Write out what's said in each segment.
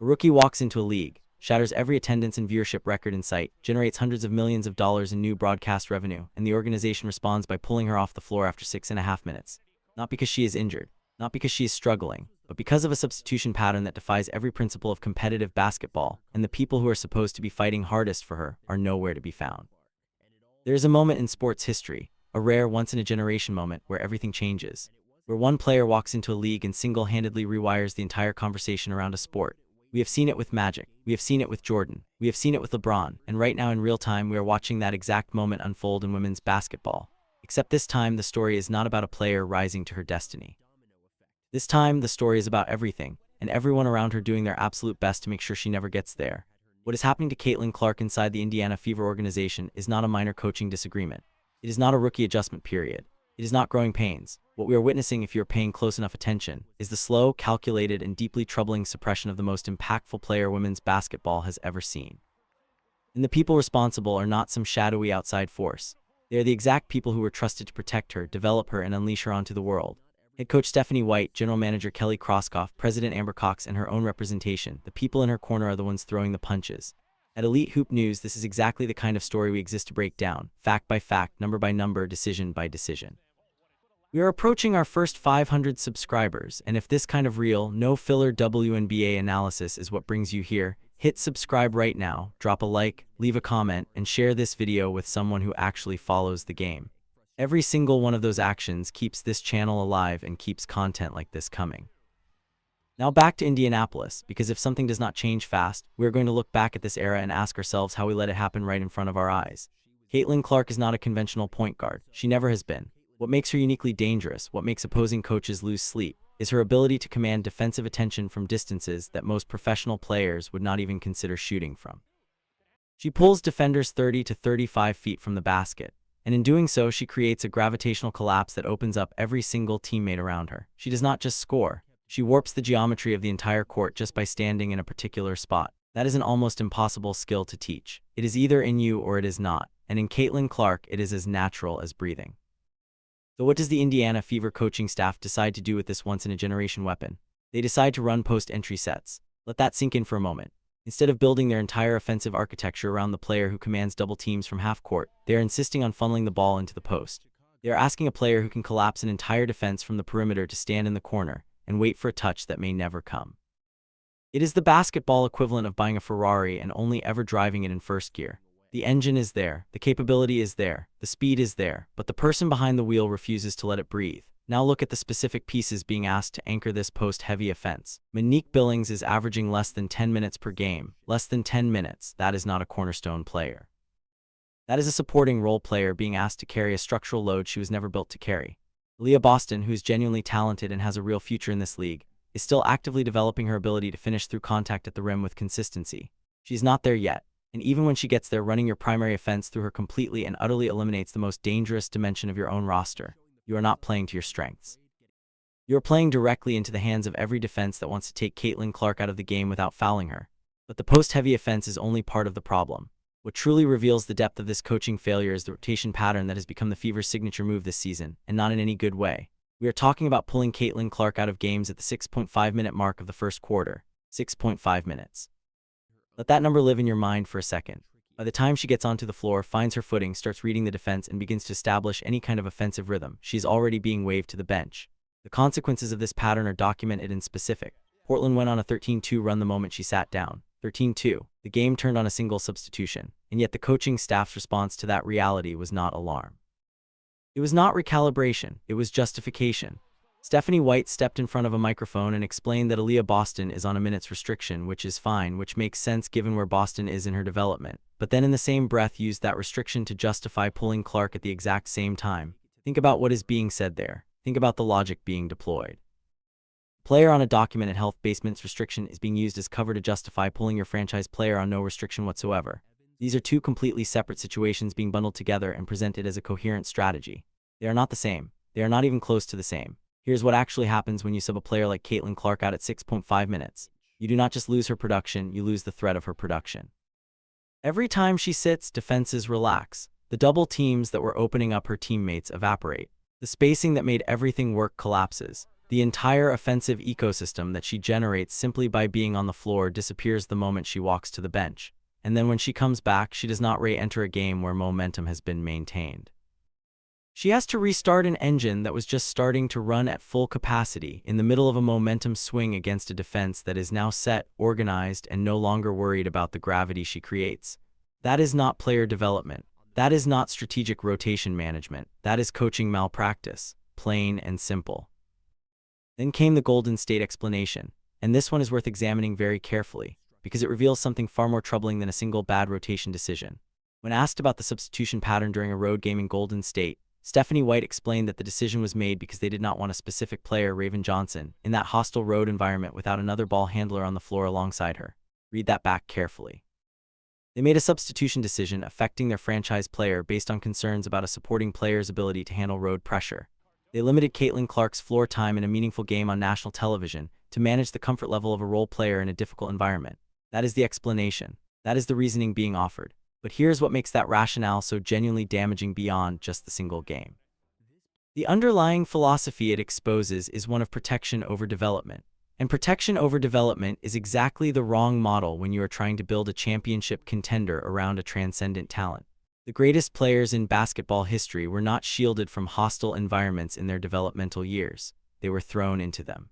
A rookie walks into a league, shatters every attendance and viewership record in sight, generates hundreds of millions of dollars in new broadcast revenue, and the organization responds by pulling her off the floor after 6.5 minutes. Not because she is injured, not because she is struggling, but because of a substitution pattern that defies every principle of competitive basketball, and the people who are supposed to be fighting hardest for her are nowhere to be found. There is a moment in sports history, a rare once-in-a-generation moment where everything changes, where one player walks into a league and single-handedly rewires the entire conversation around a sport. We have seen it with Magic, we have seen it with Jordan, we have seen it with LeBron, and right now in real time we are watching that exact moment unfold in women's basketball. Except this time the story is not about a player rising to her destiny. This time the story is about everything, and everyone around her doing their absolute best to make sure she never gets there. What is happening to Caitlin Clark inside the Indiana Fever organization is not a minor coaching disagreement. It is not a rookie adjustment period. It is not growing pains. What we are witnessing, if you are paying close enough attention, is the slow, calculated, and deeply troubling suppression of the most impactful player women's basketball has ever seen. And the people responsible are not some shadowy outside force. They are the exact people who were trusted to protect her, develop her, and unleash her onto the world. Head coach Stephanie White, general manager Kelly Kroskoff, president Amber Cox, and her own representation, the people in her corner are the ones throwing the punches. At Elite Hoop News, this is exactly the kind of story we exist to break down, fact by fact, number by number, decision by decision. We are approaching our first 500 subscribers, and if this kind of real, no-filler WNBA analysis is what brings you here, hit subscribe right now, drop a like, leave a comment, and share this video with someone who actually follows the game. Every single one of those actions keeps this channel alive and keeps content like this coming. Now back to Indianapolis, because if something does not change fast, we are going to look back at this era and ask ourselves how we let it happen right in front of our eyes. Caitlin Clark is not a conventional point guard. She never has been. What makes her uniquely dangerous, what makes opposing coaches lose sleep, is her ability to command defensive attention from distances that most professional players would not even consider shooting from. She pulls defenders 30 to 35 feet from the basket, and in doing so, she creates a gravitational collapse that opens up every single teammate around her. She does not just score, she warps the geometry of the entire court just by standing in a particular spot. That is an almost impossible skill to teach. It is either in you or it is not, and in Caitlin Clark, it is as natural as breathing. So what does the Indiana Fever coaching staff decide to do with this once-in-a-generation weapon? They decide to run post-entry sets. Let that sink in for a moment. Instead of building their entire offensive architecture around the player who commands double teams from half-court, they are insisting on funneling the ball into the post. They are asking a player who can collapse an entire defense from the perimeter to stand in the corner and wait for a touch that may never come. It is the basketball equivalent of buying a Ferrari and only ever driving it in first gear. The engine is there, the capability is there, the speed is there, but the person behind the wheel refuses to let it breathe. Now look at the specific pieces being asked to anchor this post-heavy offense. Monique Billings is averaging less than 10 minutes per game. Less than 10 minutes. That is not a cornerstone player. That is a supporting role player being asked to carry a structural load she was never built to carry. Leah Boston, who is genuinely talented and has a real future in this league, is still actively developing her ability to finish through contact at the rim with consistency. She's not there yet. And even when she gets there, running your primary offense through her completely and utterly eliminates the most dangerous dimension of your own roster. You are not playing to your strengths. You are playing directly into the hands of every defense that wants to take Caitlin Clark out of the game without fouling her. But the post-heavy offense is only part of the problem. What truly reveals the depth of this coaching failure is the rotation pattern that has become the Fever's signature move this season, and not in any good way. We are talking about pulling Caitlin Clark out of games at the 6.5-minute mark of the first quarter. 6.5 minutes. Let that number live in your mind for a second. By the time she gets onto the floor, finds her footing, starts reading the defense, and begins to establish any kind of offensive rhythm, she's already being waved to the bench. The consequences of this pattern are documented in specific. Portland went on a 13-2 run the moment she sat down. 13-2. The game turned on a single substitution, and yet the coaching staff's response to that reality was not alarm. It was not recalibration, it was justification. Stephanie White stepped in front of a microphone and explained that Aaliyah Boston is on a minutes restriction, which is fine, which makes sense given where Boston is in her development, but then in the same breath used that restriction to justify pulling Clark at the exact same time. Think about what is being said there. Think about the logic being deployed. Player on a documented health-based minutes restriction is being used as cover to justify pulling your franchise player on no restriction whatsoever. These are two completely separate situations being bundled together and presented as a coherent strategy. They are not the same. They are not even close to the same. Here's what actually happens when you sub a player like Caitlin Clark out at 6.5 minutes. You do not just lose her production, you lose the threat of her production. Every time she sits, defenses relax. The double teams that were opening up her teammates evaporate. The spacing that made everything work collapses. The entire offensive ecosystem that she generates simply by being on the floor disappears the moment she walks to the bench. And then when she comes back, she does not re-enter a game where momentum has been maintained. She has to restart an engine that was just starting to run at full capacity in the middle of a momentum swing against a defense that is now set, organized, and no longer worried about the gravity she creates. That is not player development. That is not strategic rotation management. That is coaching malpractice, plain and simple. Then came the Golden State explanation, and this one is worth examining very carefully, because it reveals something far more troubling than a single bad rotation decision. When asked about the substitution pattern during a road game in Golden State, Stephanie White explained that the decision was made because they did not want a specific player, Raven Johnson, in that hostile road environment without another ball handler on the floor alongside her. Read that back carefully. They made a substitution decision affecting their franchise player based on concerns about a supporting player's ability to handle road pressure. They limited Caitlin Clark's floor time in a meaningful game on national television to manage the comfort level of a role player in a difficult environment. That is the explanation. That is the reasoning being offered. But here's what makes that rationale so genuinely damaging beyond just the single game. The underlying philosophy it exposes is one of protection over development. And protection over development is exactly the wrong model when you are trying to build a championship contender around a transcendent talent. The greatest players in basketball history were not shielded from hostile environments in their developmental years. They were thrown into them.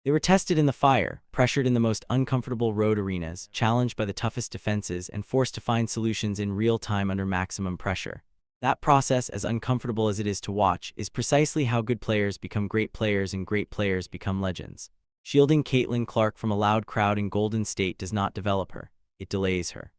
They were tested in the fire, pressured in the most uncomfortable road arenas, challenged by the toughest defenses, and forced to find solutions in real time under maximum pressure. That process, as uncomfortable as it is to watch, is precisely how good players become great players and great players become legends. Shielding Caitlin Clark from a loud crowd in Golden State does not develop her. It delays her.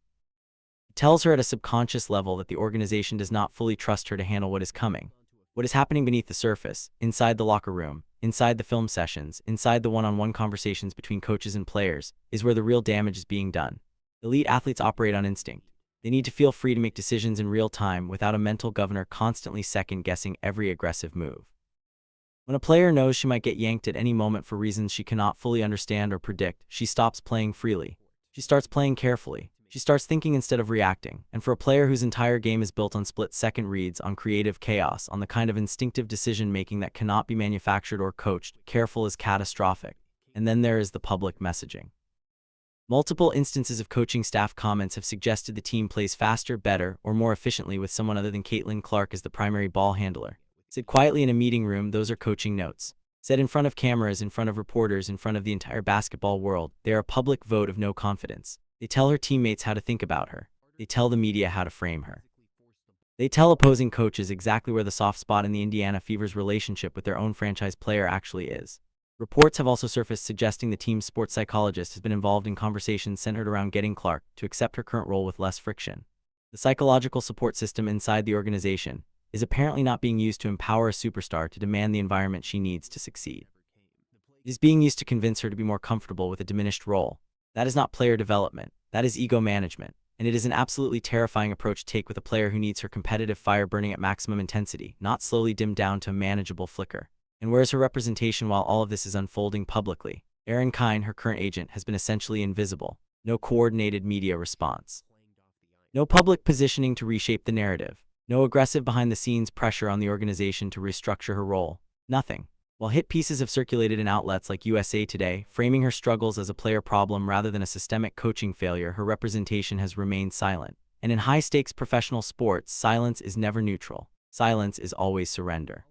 It tells her at a subconscious level that the organization does not fully trust her to handle what is coming. What is happening beneath the surface, inside the locker room, inside the film sessions, inside the one-on-one conversations between coaches and players, is where the real damage is being done. Elite athletes operate on instinct. They need to feel free to make decisions in real time without a mental governor constantly second-guessing every aggressive move. When a player knows she might get yanked at any moment for reasons she cannot fully understand or predict, she stops playing freely. She starts playing carefully. She starts thinking instead of reacting, and for a player whose entire game is built on split-second reads, on creative chaos, on the kind of instinctive decision-making that cannot be manufactured or coached, careful is catastrophic. And then there is the public messaging. Multiple instances of coaching staff comments have suggested the team plays faster, better, or more efficiently with someone other than Caitlin Clark as the primary ball handler. Said quietly in a meeting room, those are coaching notes. Said in front of cameras, in front of reporters, in front of the entire basketball world, they are a public vote of no confidence. They tell her teammates how to think about her. They tell the media how to frame her. They tell opposing coaches exactly where the soft spot in the Indiana Fever's relationship with their own franchise player actually is. Reports have also surfaced suggesting the team's sports psychologist has been involved in conversations centered around getting Clark to accept her current role with less friction. The psychological support system inside the organization is apparently not being used to empower a superstar to demand the environment she needs to succeed. It is being used to convince her to be more comfortable with a diminished role. That is not player development. That is ego management. And it is an absolutely terrifying approach to take with a player who needs her competitive fire burning at maximum intensity, not slowly dimmed down to a manageable flicker. And where is her representation while all of this is unfolding publicly? Erin Kine, her current agent, has been essentially invisible. No coordinated media response. No public positioning to reshape the narrative. No aggressive behind-the-scenes pressure on the organization to restructure her role. Nothing. While hit pieces have circulated in outlets like USA Today, framing her struggles as a player problem rather than a systemic coaching failure, her representation has remained silent. And in high-stakes professional sports, silence is never neutral. Silence is always surrender.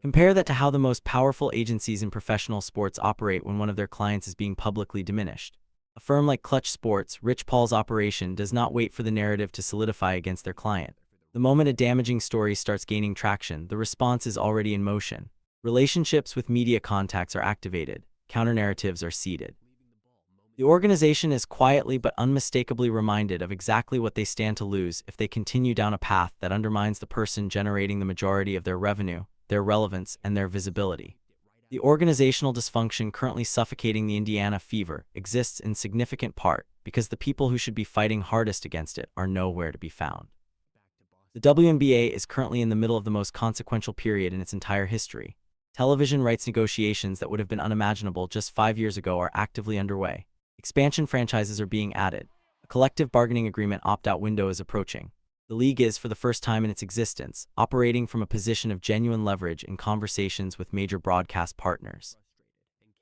Compare that to how the most powerful agencies in professional sports operate when one of their clients is being publicly diminished. A firm like Clutch Sports, Rich Paul's operation, does not wait for the narrative to solidify against their client. The moment a damaging story starts gaining traction, the response is already in motion. Relationships with media contacts are activated. Counter-narratives are seeded. The organization is quietly but unmistakably reminded of exactly what they stand to lose if they continue down a path that undermines the person generating the majority of their revenue, their relevance, and their visibility. The organizational dysfunction currently suffocating the Indiana Fever exists in significant part because the people who should be fighting hardest against it are nowhere to be found. The WNBA is currently in the middle of the most consequential period in its entire history. Television rights negotiations that would have been unimaginable just 5 years ago are actively underway. Expansion franchises are being added. A collective bargaining agreement opt-out window is approaching. The league is, for the first time in its existence, operating from a position of genuine leverage in conversations with major broadcast partners.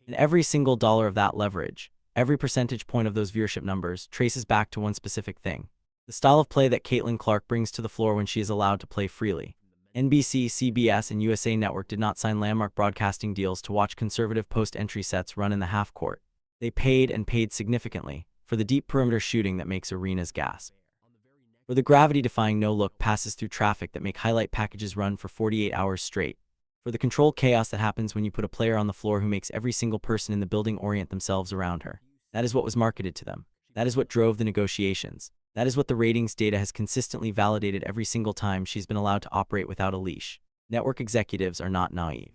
And every single dollar of that leverage, every percentage point of those viewership numbers, traces back to one specific thing: the style of play that Caitlin Clark brings to the floor when she is allowed to play freely. NBC, CBS, and USA Network did not sign landmark broadcasting deals to watch conservative post-entry sets run in the half-court. They paid, and paid significantly, for the deep perimeter shooting that makes arenas gasp, or the gravity-defying no-look passes through traffic that make highlight packages run for 48 hours straight, for the controlled chaos that happens when you put a player on the floor who makes every single person in the building orient themselves around her. That is what was marketed to them. That is what drove the negotiations. That is what the ratings data has consistently validated every single time she's been allowed to operate without a leash. Network executives are not naive.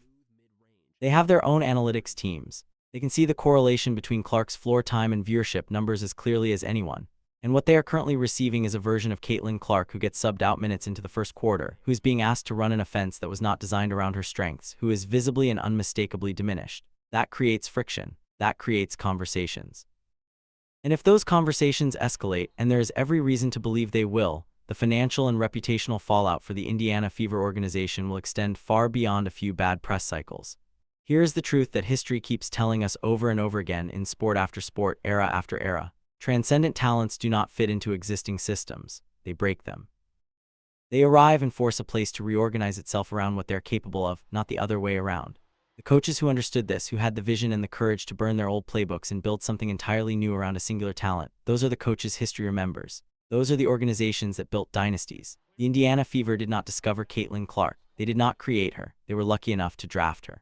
They have their own analytics teams. They can see the correlation between Clark's floor time and viewership numbers as clearly as anyone. And what they are currently receiving is a version of Caitlin Clark who gets subbed out minutes into the first quarter, who is being asked to run an offense that was not designed around her strengths, who is visibly and unmistakably diminished. That creates friction. That creates conversations. And if those conversations escalate, and there is every reason to believe they will, the financial and reputational fallout for the Indiana Fever organization will extend far beyond a few bad press cycles. Here is the truth that history keeps telling us over and over again in sport after sport, era after era. Transcendent talents do not fit into existing systems. They break them. They arrive and force a place to reorganize itself around what they're capable of, not the other way around. The coaches who understood this, who had the vision and the courage to burn their old playbooks and build something entirely new around a singular talent, those are the coaches history remembers. Those are the organizations that built dynasties. The Indiana Fever did not discover Caitlin Clark. They did not create her. They were lucky enough to draft her.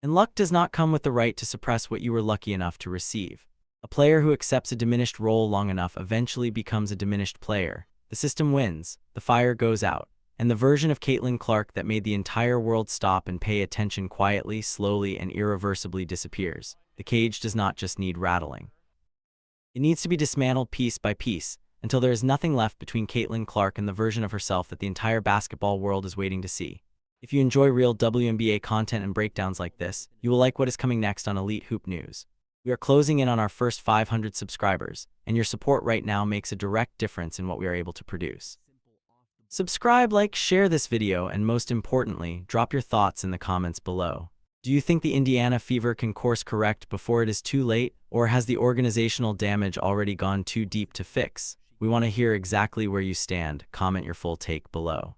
And luck does not come with the right to suppress what you were lucky enough to receive. A player who accepts a diminished role long enough eventually becomes a diminished player. The system wins, the fire goes out, and the version of Caitlin Clark that made the entire world stop and pay attention quietly, slowly, and irreversibly disappears. The cage does not just need rattling. It needs to be dismantled piece by piece, until there is nothing left between Caitlin Clark and the version of herself that the entire basketball world is waiting to see. If you enjoy real WNBA content and breakdowns like this, you will like what is coming next on Elite Hoop News. We are closing in on our first 500 subscribers, and your support right now makes a direct difference in what we are able to produce. Subscribe, like, share this video, and most importantly, drop your thoughts in the comments below. Do you think the Indiana Fever can course correct before it is too late, or has the organizational damage already gone too deep to fix? We want to hear exactly where you stand. Comment your full take below.